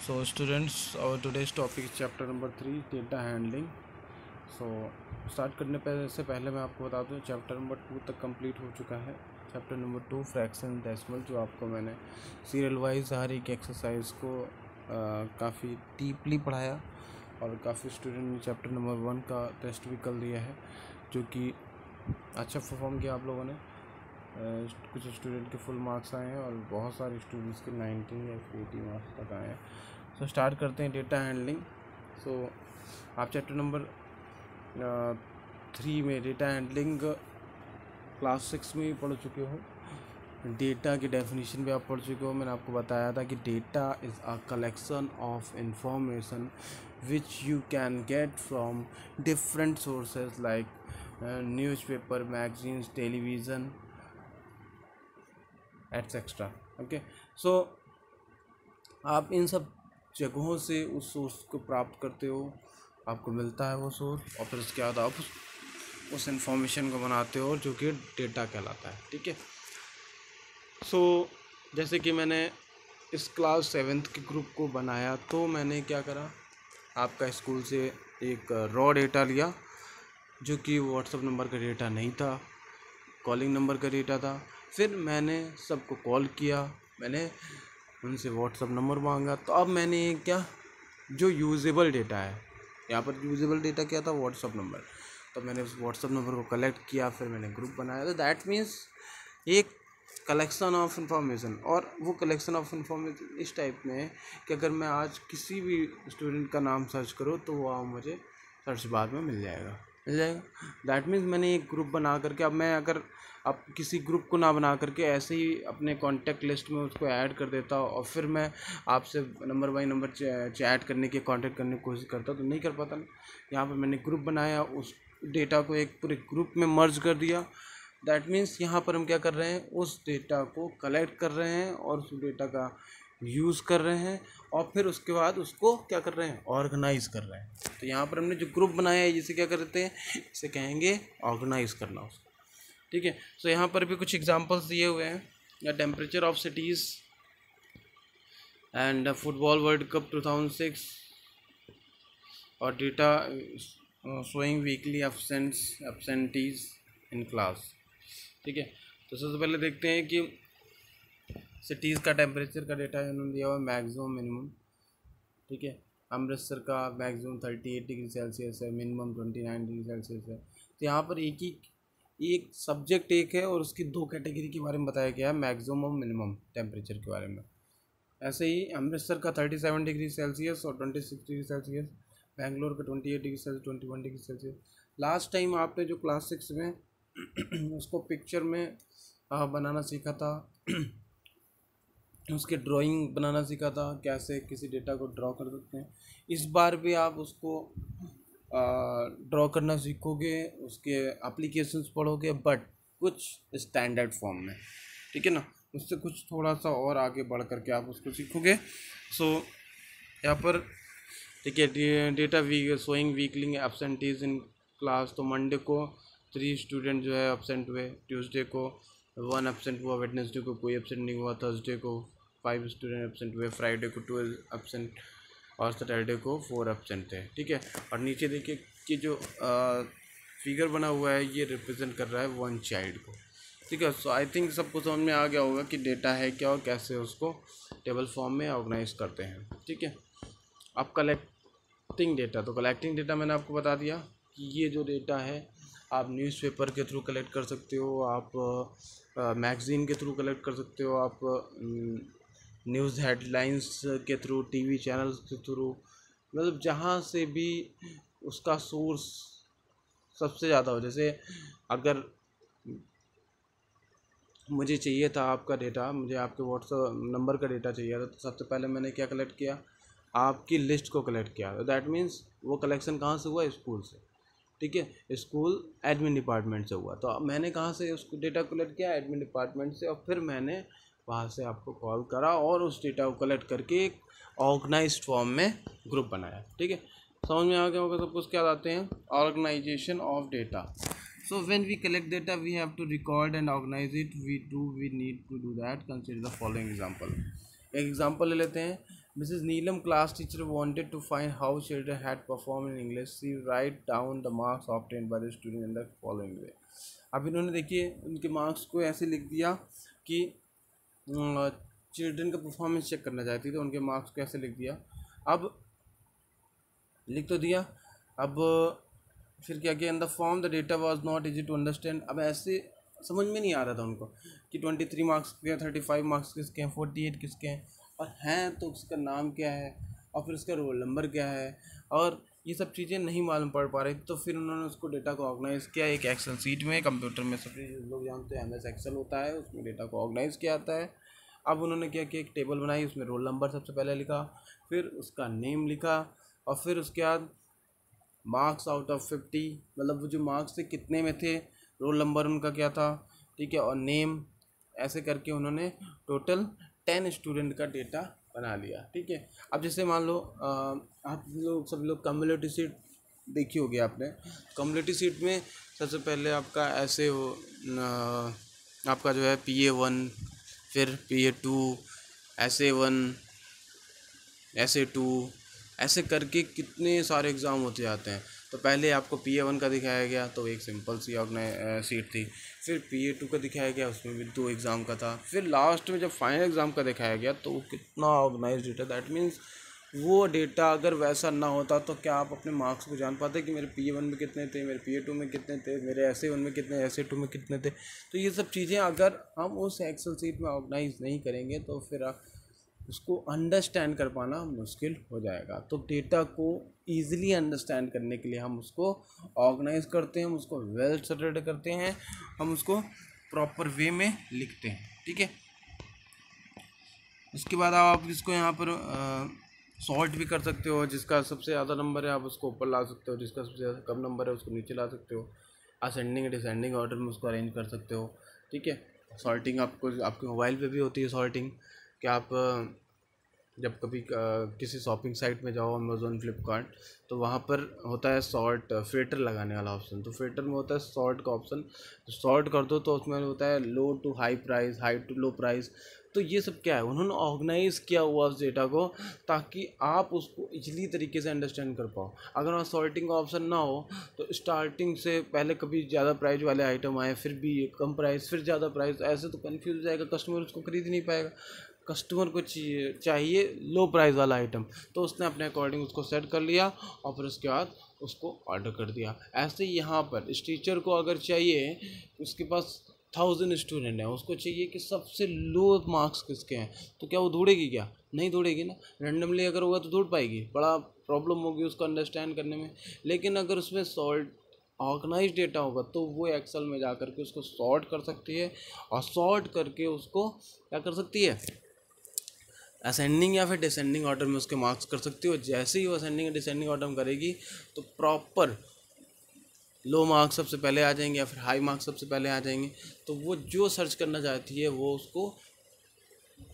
So students, our today's topic is chapter number 3, data handling. So start करने से पहले मैं आपको बता दूं चैप्टर नंबर 2 तक कंप्लीट हो चुका है. चैप्टर नंबर 2 फ्रैक्शन डेसिमल, जो आपको मैंने सीरियल वाइज हर एक एक्सरसाइज को काफ़ी डीपली पढ़ाया और काफ़ी स्टूडेंट ने चैप्टर नंबर 1 का टेस्ट भी कर दिया है, जो कि अच्छा परफॉर्म किया आप लोगों ने. कुछ स्टूडेंट के फुल मार्क्स आए हैं और बहुत सारे स्टूडेंट्स के 90 या 80 मार्क्स तक आए हैं. सो स्टार्ट करते हैं डेटा हैंडलिंग. सो आप चैप्टर नंबर 3 में डेटा हैंडलिंग क्लास 6 में भी पढ़ चुके हो. डेटा की डेफिनेशन भी आप पढ़ चुके हो. मैंने आपको बताया था कि data is a collection of information which you can get from different sources like newspaper, magazines, television etcetera. Okay, so आप इन सब जगहों से उस सोर्स को प्राप्त करते हो, आपको मिलता है वो सोर्स, और फिर उसके बाद आप उस इंफॉर्मेशन को बनाते हो जो कि डेटा कहलाता है. ठीक है. सो जैसे कि मैंने इस क्लास 7th के ग्रुप को बनाया, तो मैंने क्या करा, आपका स्कूल से एक रॉ डेटा लिया जो कि व्हाट्सएप नंबर का डेटा नहीं था, कॉलिंग नंबर का डेटा था. फिर मैंने सबको कॉल किया, मैंने उनसे व्हाट्सएप नंबर मांगा. तो अब मैंने क्या, जो यूजेबल डेटा है, यहाँ पर यूजेबल डेटा क्या था, व्हाट्सएप नंबर. तो मैंने उस व्हाट्सएप नंबर को कलेक्ट किया, फिर मैंने ग्रुप बनाया. तो दैट मीन्स एक कलेक्शन ऑफ इंफॉर्मेशन. और वो कलेक्शन ऑफ इंफॉर्मेशन इस टाइप में है कि अगर मैं आज किसी भी स्टूडेंट का नाम सर्च करूँ तो वो मुझे सर्च बार में मिल जाएगा. दैट मीन्स मैंने एक ग्रुप बना करके, अब मैं अगर आप किसी ग्रुप को ना बना करके ऐसे ही अपने कॉन्टैक्ट लिस्ट में उसको ऐड कर देता और फिर मैं आपसे नंबर बाई नंबर चैट करने की, कांटेक्ट करने की कोशिश करता तो नहीं कर पाता ना. यहाँ पर मैंने ग्रुप बनाया, उस डेटा को एक पूरे ग्रुप में मर्ज कर दिया. दैट मीन्स यहाँ पर हम क्या कर रहे हैं, उस डेटा को कलेक्ट कर रहे हैं और उस डेटा का यूज़ कर रहे हैं और फिर उसके बाद उसको क्या कर रहे हैं, ऑर्गेनाइज कर रहे हैं. तो यहाँ पर हमने जो ग्रुप बनाया है, जिसे क्या करते हैं, इसे कहेंगे ऑर्गेनाइज करना उसको. ठीक है. सो यहाँ पर भी कुछ एग्जांपल्स दिए हुए हैं. The temperature of cities and football world cup 2006 और data showing weekly absentees in class. ठीक है. तो सबसे पहले देखते हैं कि सिटीज़ का टेम्परेचर का डेटा इन्होंने दिया हुआ मैक्सिमम मिनिमम. ठीक है. अमृतसर का मैक्सिमम 38 डिग्री सेल्सियस है, मिनिमम 29 डिग्री सेल्सियस है. तो यहाँ पर एक सब्जेक्ट एक है और उसकी 2 कैटेगरी के बारे में बताया गया है, मैक्सिमम और मिनिमम टेम्परेचर के बारे में. ऐसे ही अमृतसर का 37 डिग्री सेल्सियस और 26 डिग्री सेल्सियस, बेंगलोर का 28 degree Celsius, 21 degree Celsius. Last time आपने जो क्लास 6 में उसको पिक्चर में बनाना सीखा था, उसके ड्राइंग बनाना सीखा था, कैसे किसी डेटा को ड्रॉ कर सकते हैं. इस बार भी आप उसको ड्रॉ करना सीखोगे, उसके एप्लीकेशंस पढ़ोगे, बट कुछ स्टैंडर्ड फॉर्म में. ठीक है ना. उससे कुछ थोड़ा सा और आगे बढ़ करके आप उसको सीखोगे. सो यहाँ पर ठीक है, data showing weekly absentees in class. तो मंडे को 3 स्टूडेंट जो है एब्सेंट हुए, ट्यूसडे को 1 एब्सेंट हुआ, वेडनेसडे को कोई एब्सेंट नहीं हुआ, थर्सडे को 5 स्टूडेंट एब्सेंट हुए, फ्राइडे को 12 एब्सेंट और सैटरडे को 4 एब्सेंट थे. ठीक है. और नीचे देखिए कि जो फिगर बना हुआ है, ये रिप्रेजेंट कर रहा है 1 चाइल्ड को. ठीक है. सो आई थिंक सबको समझ में आ गया होगा कि डेटा है क्या और कैसे उसको टेबल फॉर्म में ऑर्गेनाइज करते हैं. ठीक है. अब कलेक्टिंग डेटा. तो कलेक्टिंग डेटा मैंने आपको बता दिया कि ये जो डेटा है आप न्यूज़पेपर के थ्रू कलेक्ट कर सकते हो, आप मैगज़ीन के थ्रू कलेक्ट कर सकते हो, आप न्यूज़ हेडलाइंस के थ्रू, टीवी चैनल्स के थ्रू, मतलब जहाँ से भी उसका सोर्स सबसे ज़्यादा हो. जैसे अगर मुझे चाहिए था आपका डेटा, मुझे आपके व्हाट्सएप नंबर का डेटा चाहिए था, तो सबसे पहले मैंने क्या कलेक्ट किया, आपकी लिस्ट को कलेक्ट किया. तो दैट मीन्स वो कलेक्शन कहाँ से हुआ, स्कूल से. ठीक है. स्कूल एडमिन डिपार्टमेंट से हुआ. तो मैंने कहाँ से उसको डेटा कलेक्ट किया, एडमिन डिपार्टमेंट से, और फिर मैंने वहाँ से आपको कॉल करा और उस डेटा को कलेक्ट करके एक ऑर्गेनाइज्ड फॉर्म में ग्रुप बनाया. ठीक है. समझ में आ गया होगा सब कुछ. क्या आते हैं, organisation of data. So when we collect data, we have to record and organize it. We need to do that. Consider the following example. एक एग्जांपल ले लेते हैं. Mrs. Neelam, class teacher, wanted to find how children had performed in English. She write down the marks obtained by the student in the following way. अब इन्होंने देखिए उनके marks को ऐसे लिख दिया कि चिल्ड्रन का परफॉर्मेंस चेक करना चाहती थी, तो उनके मार्क्स को ऐसे लिख दिया। अब लिख तो दिया, अब फिर क्या किया, in the form the data was not easy to understand. अब ऐसे समझ में नहीं आ रहा था उनको कि 23 मार्क्स के हैं, 35 मार्क्स किसके हैं, 48 किसके हैं, और हैं तो उसका नाम क्या है और फिर उसका रोल नंबर क्या है, और ये सब चीज़ें नहीं मालूम पड़ पा रही। तो फिर उन्होंने उसको डेटा को ऑर्गेनाइज़ किया एक एक्सेल सीट में। कंप्यूटर में सभी लोग जानते हैं MS एक्सेल होता है, उसमें डेटा को ऑर्गेनाइज़ किया जाता है। अब उन्होंने क्या किया, एक टेबल बनाई, उसमें रोल नंबर सबसे पहले लिखा, फिर उसका नेम लिखा, और फिर उसके बाद मार्क्स आउट ऑफ 50, मतलब वो जो मार्क्स थे कितने में थे, रोल नंबर उनका क्या था, ठीक है, और नेम, ऐसे करके उन्होंने टोटल 10 स्टूडेंट का डेटा बना लिया। ठीक है, अब जैसे मान लो आप लोग सब लोग कम्युनिटी सीट देखी होगी आपने। कम्युनिटी सीट में सबसे पहले आपका ऐसे हो आपका जो है PA1, फिर PA2, SA1, SA2, ऐसे करके कितने सारे एग्ज़ाम होते जाते हैं। तो पहले आपको PA1 का दिखाया गया तो एक सिंपल सी सीट थी, फिर PA2 का दिखाया गया, उसमें भी 2 एग्ज़ाम का था, फिर लास्ट में जब फाइनल एग्ज़ाम का दिखाया गया तो वो कितना ऑर्गेनाइज डेटा। दैट मीन्स वो डेटा अगर वैसा ना होता तो क्या आप अपने मार्क्स को जान पाते कि मेरे PA1 में कितने थे, मेरे PA2 में कितने थे, मेरे SA1 में कितने, SA2 में कितने थे। तो ये सब चीज़ें अगर हम उस एक्सेल सीट में ऑर्गेनाइज नहीं करेंगे तो फिर उसको अंडरस्टैंड कर पाना मुश्किल हो जाएगा। तो डेटा को ईज़िली अंडरस्टैंड करने के लिए हम उसको ऑर्गेनाइज करते हैं, हम उसको वेल सेटेड करते हैं, हम उसको प्रॉपर वे में लिखते हैं। ठीक है, उसके बाद आप इसको यहाँ पर सॉर्ट भी कर सकते हो। जिसका सबसे ज़्यादा नंबर है आप उसको ऊपर ला सकते हो, जिसका सबसे ज़्यादा कम नंबर है उसको नीचे ला सकते हो। असेंडिंग डिसेंडिंग ऑर्डर में उसको अरेंज कर सकते हो। ठीक है, सॉर्टिंग आपको आपके मोबाइल पे भी होती है सॉर्टिंग, कि आप जब कभी किसी शॉपिंग साइट में जाओ, अमेज़ोन, फ्लिपकार्ट, तो वहाँ पर होता है सॉर्ट फिल्टर लगाने वाला ऑप्शन। तो फिल्टर में होता है सॉर्ट का ऑप्शन, तो सॉर्ट कर दो तो उसमें होता है low to high price, high to low price. तो ये सब क्या है, उन्होंने ऑर्गेनाइज़ किया हुआ उस डेटा को ताकि आप उसको इजली तरीके से अंडरस्टैंड कर पाओ। अगर वहाँ सॉर्टिंग का ऑप्शन ना हो तो स्टार्टिंग से पहले कभी ज़्यादा प्राइस वाले आइटम आए, फिर भी कम प्राइस, फिर ज़्यादा प्राइस, ऐसे तो कन्फ्यूज हो जाएगा, कस्टमर उसको खरीद ही नहीं पाएगा। कस्टमर को चाहिए लो प्राइस वाला आइटम, तो उसने अपने अकॉर्डिंग उसको सेट कर लिया और फिर उसके बाद उसको ऑर्डर कर दिया। ऐसे ही यहाँ पर इस टीचर को अगर चाहिए, उसके पास 1000 स्टूडेंट हैं, उसको चाहिए कि सबसे लो मार्क्स किसके हैं, तो क्या वो ढूंढेगी? क्या नहीं ढूंढेगी ना। रैंडमली अगर होगा तो ढूंढ पाएगी, बड़ा प्रॉब्लम होगी उसको अंडरस्टैंड करने में। लेकिन अगर उसमें सॉल्ट ऑर्गेनाइज डेटा होगा तो वो एक्सेल में जा कर के उसको सॉर्ट कर सकती है, और सॉर्ट करके उसको क्या कर सकती है, असेंडिंग या फिर डिसेंडिंग ऑर्डर में उसके मार्क्स कर सकती हो। जैसे ही वो असेंडिंग या डिसेंडिंग ऑर्डर में करेगी तो प्रॉपर लो मार्क्स सबसे पहले आ जाएंगे या फिर हाई मार्क्स सबसे पहले आ जाएंगे। तो वो जो सर्च करना चाहती है वो उसको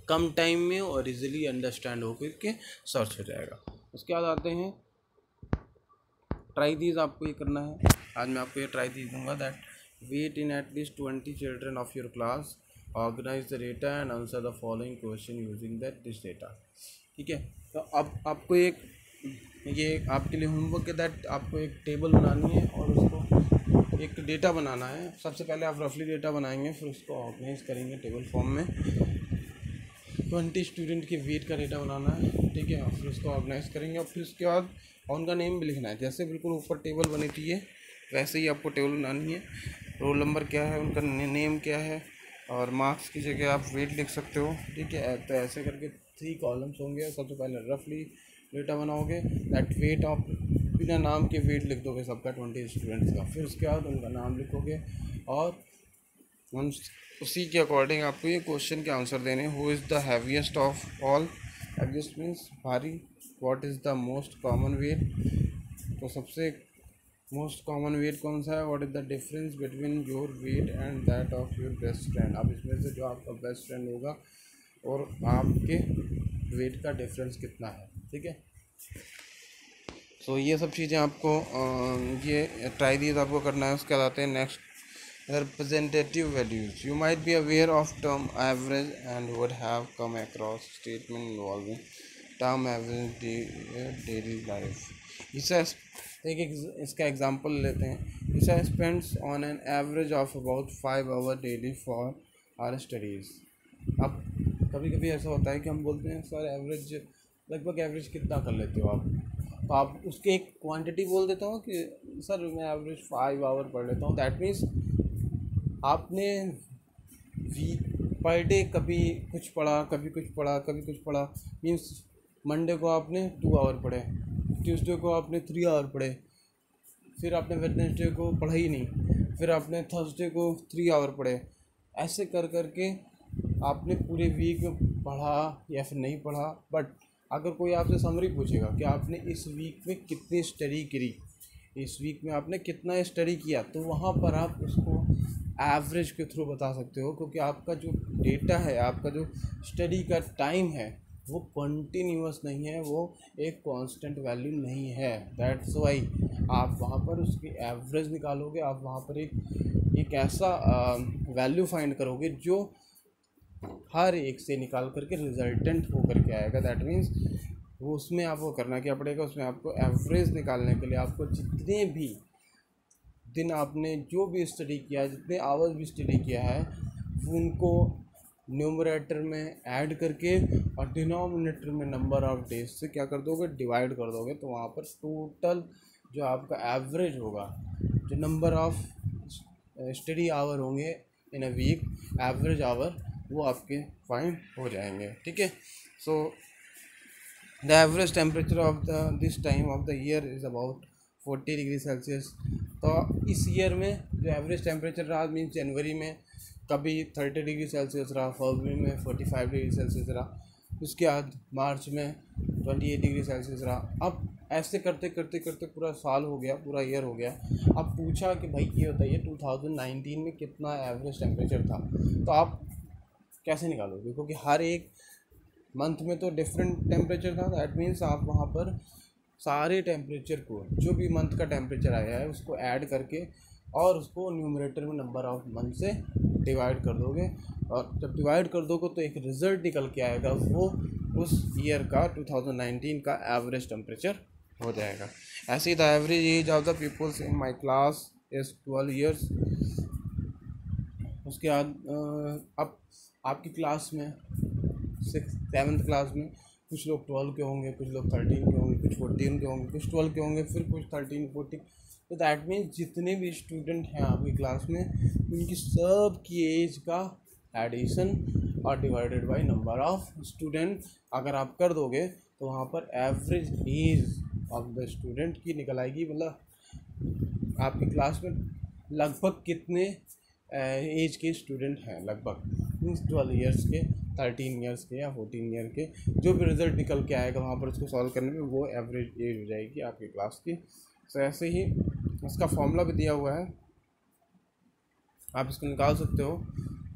कम टाइम में और इजीली अंडरस्टैंड हो करके सर्च हो जाएगा। उसके बाद आते हैं ट्राई दीज। आपको ये करना है, आज मैं आपको ये ट्राई दीज दूंगा। That weight in at least 20 children of your class, organise the data and answer the following question using that this data. ठीक है, तो अब आपको ये आपके लिए होमवर्क है। दैट आपको एक टेबल बनानी है और उसको एक डेटा बनाना है। सबसे पहले आप रफली डेटा बनाएंगे, फिर उसको ऑर्गेनाइज करेंगे टेबल फॉर्म में। 20 स्टूडेंट के वेट का डेटा बनाना है, ठीक है, और फिर उसको ऑर्गेनाइज करेंगे और फिर उसके बाद उनका नेम भी लिखना है। जैसे बिल्कुल ऊपर टेबल बनी थी है वैसे ही आपको टेबल बनानी है। रोल नंबर क्या है, उनका नेम क्या है, और मार्क्स की जगह आप वेट लिख सकते हो। ठीक है, तो ऐसे करके 3 कॉलम्स होंगे। सबसे पहले रफली डेटा बनाओगे, दैट वेट आप बिना नाम के वेट लिख दोगे सबका 20 स्टूडेंट्स का। फिर उसके बाद उनका नाम लिखोगे और उसी के अकॉर्डिंग आपको ये क्वेश्चन के आंसर देने। Who is the heaviest of all, heaviest means भारी। What is the most common weight, तो सबसे मोस्ट कॉमन वेट कौन सा है। What is the difference between your weight and that of your best friend, अब इसमें से जो आपका बेस्ट फ्रेंड होगा और आपके वेट का डिफरेंस कितना है। ठीक है, सो ये सब चीज़ें आपको ये ट्राई दीज आपको करना है। उसके बाद आते हैं next, representative values. You might be aware of term average and would have come across statement involving term average daily life. इसका एग्जांपल लेते हैं। Isha spends on an average of about 5 hour daily for our studies. अब कभी कभी ऐसा होता है कि हम बोलते हैं सर एवरेज, लगभग एवरेज कितना कर लेते हो आप, तो आप उसके एक क्वांटिटी बोल देते हो कि सर मैं एवरेज 5 आवर पढ़ लेता हूँ। दैट मीन्स आपने वीक पर डे कभी कुछ पढ़ा, कभी कुछ पढ़ा, कभी कुछ पढ़ा। मीन्स मंडे को आपने 2 आवर पढ़े, ट्यूसडे को आपने 3 आवर पढ़े, फिर आपने वेडनेसडे को पढ़ा ही नहीं, फिर आपने थर्सडे को 3 आवर पढ़े। ऐसे कर करके आपने पूरे वीक में पढ़ा या फिर नहीं पढ़ा। बट अगर कोई आपसे समरी पूछेगा कि आपने इस वीक में कितनी स्टडी करी, इस वीक में आपने कितना स्टडी किया, तो वहाँ पर आप उसको एवरेज के थ्रू बता सकते हो, क्योंकि आपका जो डेटा है, आपका जो स्टडी का टाइम है वो कंटिन्यूअस नहीं है, वो एक कांस्टेंट वैल्यू नहीं है। दैट्स वाई आप वहाँ पर उसकी एवरेज निकालोगे, आप वहाँ पर एक ऐसा वैल्यू फाइंड करोगे जो हर एक से निकाल करके रिजल्टेंट हो करके आएगा। दैट मीन्स वो उसमें आपको करना क्या पड़ेगा, उसमें आपको एवरेज निकालने के लिए आपको जितने भी दिन आपने जो भी स्टडी किया, जितने आवर्स भी स्टडी किया है, उनको न्यूमरेटर में ऐड करके और डिनोमिनेटर में नंबर ऑफ डेज से क्या कर दोगे, डिवाइड कर दोगे। तो वहाँ पर टोटल जो आपका एवरेज होगा, जो नंबर ऑफ स्टडी आवर होंगे इन अ वीक, एवरेज आवर, वो आपके फाइंड हो जाएंगे। ठीक है। So the average temperature of this time of the year is about 40 degree Celsius. तो इस ईयर में जो एवरेज टेम्परेचर रहा, मीन्स जनवरी में कभी 30 डिग्री सेल्सियस रहा, फरवरी में 45 डिग्री सेल्सियस रहा, उसके बाद मार्च में 28 डिग्री सेल्सियस रहा। अब ऐसे करते करते करते पूरा साल हो गया, पूरा ईयर हो गया। अब पूछा कि भाई ये बताइए 2019 में कितना एवरेज टेम्परेचर था, तो आप कैसे निकालोगे, क्योंकि हर एक मंथ में तो डिफरेंट टेम्परेचर था। दैट मीन्स आप वहाँ पर सारे टेम्परेचर को, जो भी मंथ का टेम्परेचर आया है, उसको ऐड करके और उसको न्यूमरेटर में नंबर ऑफ मंथ से डिवाइड कर दोगे। और जब डिवाइड कर दोगे तो एक रिज़ल्ट निकल के आएगा, वो उस ईयर का 2019 का एवरेज टेम्परेचर हो जाएगा। ऐसे ही the average age of the peoples in my class is 12 years. उसके बाद अब आपकी क्लास में 7th क्लास में कुछ लोग 12 के होंगे, कुछ लोग 13 के होंगे, कुछ 14 के होंगे, कुछ 12 के होंगे, फिर कुछ 13, 14। तो दैट मीन्स जितने भी स्टूडेंट हैं आपकी क्लास में, उनकी सब की एज का एडिशन और divided by number of student अगर आप कर दोगे, तो वहाँ पर average age of the student की निकल आएगी। मतलब आपकी क्लास में लगभग कितने एज के स्टूडेंट हैं, लगभग मीन्स 12 ईयर्स के, 13 ईयर्स के या 14 ईयर के, जो भी रिज़ल्ट निकल के आएगा वहाँ पर उसको सॉल्व करने में वो एवरेज एज हो जाएगी आपकी क्लास की। तो ऐसे ही इसका फॉर्मूला भी दिया हुआ है, आप इसको निकाल सकते हो।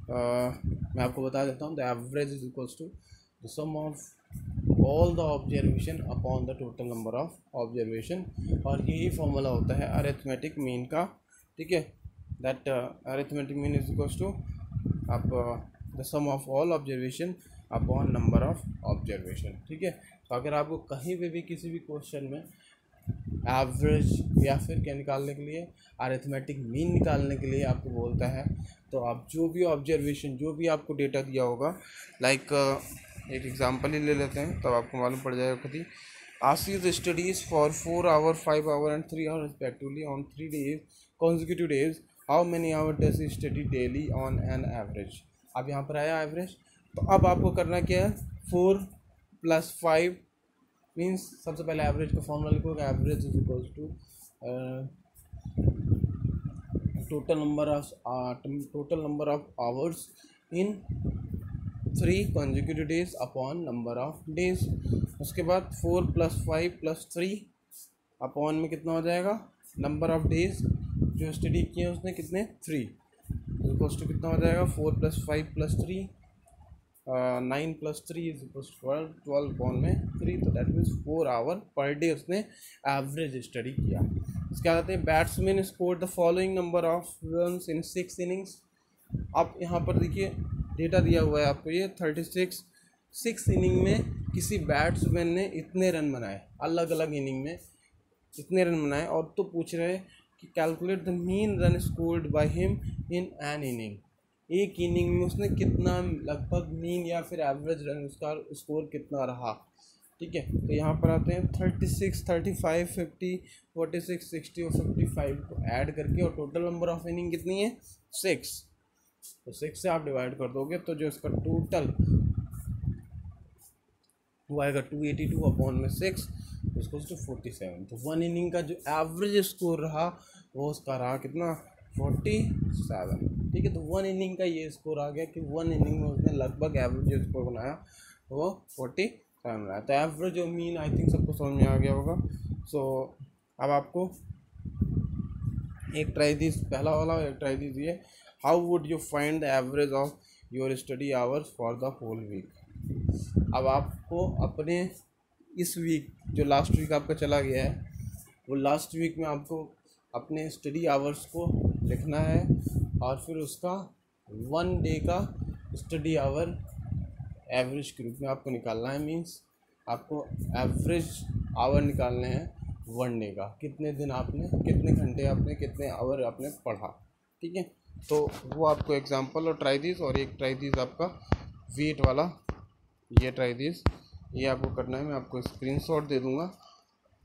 मैं आपको बता देता हूँ। The average is equals to the sum of all the observation upon the total number of observation, और यही फॉर्मूला होता है अरिथमेटिक मीन का। ठीक है। That arithmetic mean is equals to आप the sum of all observation upon number of observation. ठीक है। तो अगर आपको कहीं पे भी किसी भी क्वेश्चन में एवरेज या फिर क्या निकालने के लिए, अरिथमेटिक मीन निकालने के लिए आपको बोलता है, तो आप जो भी ऑब्जर्वेशन, जो भी आपको डेटा दिया होगा, लाइक एक एग्जांपल ही ले लेते हैं, तब आपको मालूम पड़ जाएगा। कभी Asif studies for 4 hour, 5 hour and 3 hour respectively on 3 days consecutive days, how many hours does he study daily on an average। अब यहाँ पर आया एवरेज, तो अब आपको करना क्या है, 4 + 5 मीन्स सबसे पहले एवरेज का फॉर्मूला लिखोगे। Average is equals to total number of hours in 3 consecutive days upon number of days. उसके बाद 4 + 5 + 3 अपॉन में कितना हो जाएगा, नंबर ऑफ डेज जो स्टडी किए उसने कितने, 3, इक्वल्स टू कितना हो जाएगा, 4 + 5 + 3 9 + 3 इज इक्वल्स 12 अपॉन में 3। तो दैट मीन्स 4 आवर पर डे उसने एवरेज स्टडी किया। इसके बाद आते हैं batsman score the following number of runs in 6 innings. अब यहाँ पर देखिए डेटा दिया हुआ है आपको, ये 36 6 इनिंग में किसी बैट्समैन ने इतने रन बनाए, अलग अलग इनिंग में इतने रन बनाए, और तो पूछ रहे हैं कि calculate the mean run scored by him in an inning. एक इनिंग में उसने कितना लगभग मीन या फिर एवरेज रन उसका स्कोर कितना रहा। ठीक है, तो यहाँ पर आते हैं 36, 35, 50, 46, 60 और 55 को ऐड करके, और टोटल नंबर ऑफ इनिंग कितनी है 6। तो 6 से आप डिवाइड कर दोगे तो जो इसका टोटल वो आएगा 282 अपॉन में 6 उसको तो 47। तो 1 इनिंग का जो एवरेज स्कोर रहा वो उसका रहा कितना 47। ठीक है, तो 1 इनिंग का ये स्कोर आ गया कि 1 इनिंग में उसने लगभग एवरेज स्कोर बनाया वो 47 बनाया। तो एवरेज और मीन आई थिंक सबको समझ में आ गया होगा। सो अब आपको एक ट्राई दी पहला वाला, एक ट्राई दीजिए how would you find the average of your study hours for the whole week. अब आपको अपने इस वीक जो लास्ट वीक आपका चला गया है वो लास्ट वीक में आपको अपने स्टडी आवर्स को लिखना है, और फिर उसका 1 डे का स्टडी आवर एवरेज के रूप में आपको निकालना है। मीन्स आपको एवरेज आवर निकालने हैं 1 डे का, कितने दिन आपने, कितने घंटे आपने, कितने आवर आपने पढ़ा। ठीक है, तो वो आपको एग्जांपल और ट्राई दिस, और एक ट्राई दिस आपका वेट वाला, ये ट्राई दिस ये आपको करना है। मैं आपको स्क्रीनशॉट दे दूंगा,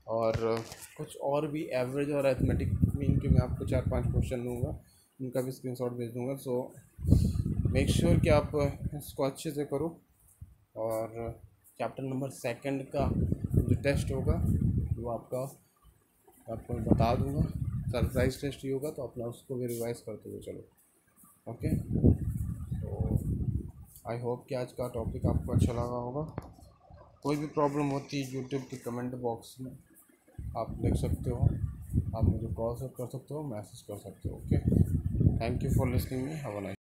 और कुछ और भी एवरेज और अरिथमेटिक मीन के मैं आपको 4-5 क्वेश्चन दूंगा, उनका भी स्क्रीनशॉट भेज दूंगा। सो मेक श्योर कि आप इसको अच्छे से करो। और चैप्टर नंबर 2 का जो टेस्ट होगा वो आपको मैं बता दूंगा, सरप्राइज टेस्ट ही होगा, तो अपना उसको भी रिवाइज करते हुए चलो। ओके, तो आई होप कि आज का टॉपिक आपको अच्छा लगा होगा। कोई भी प्रॉब्लम होती है यूट्यूब के कमेंट बॉक्स में आप लिख सकते हो, आप मुझे कॉल कर सकते हो, मैसेज कर सकते हो। Okay, thank you for listening me, have a nice.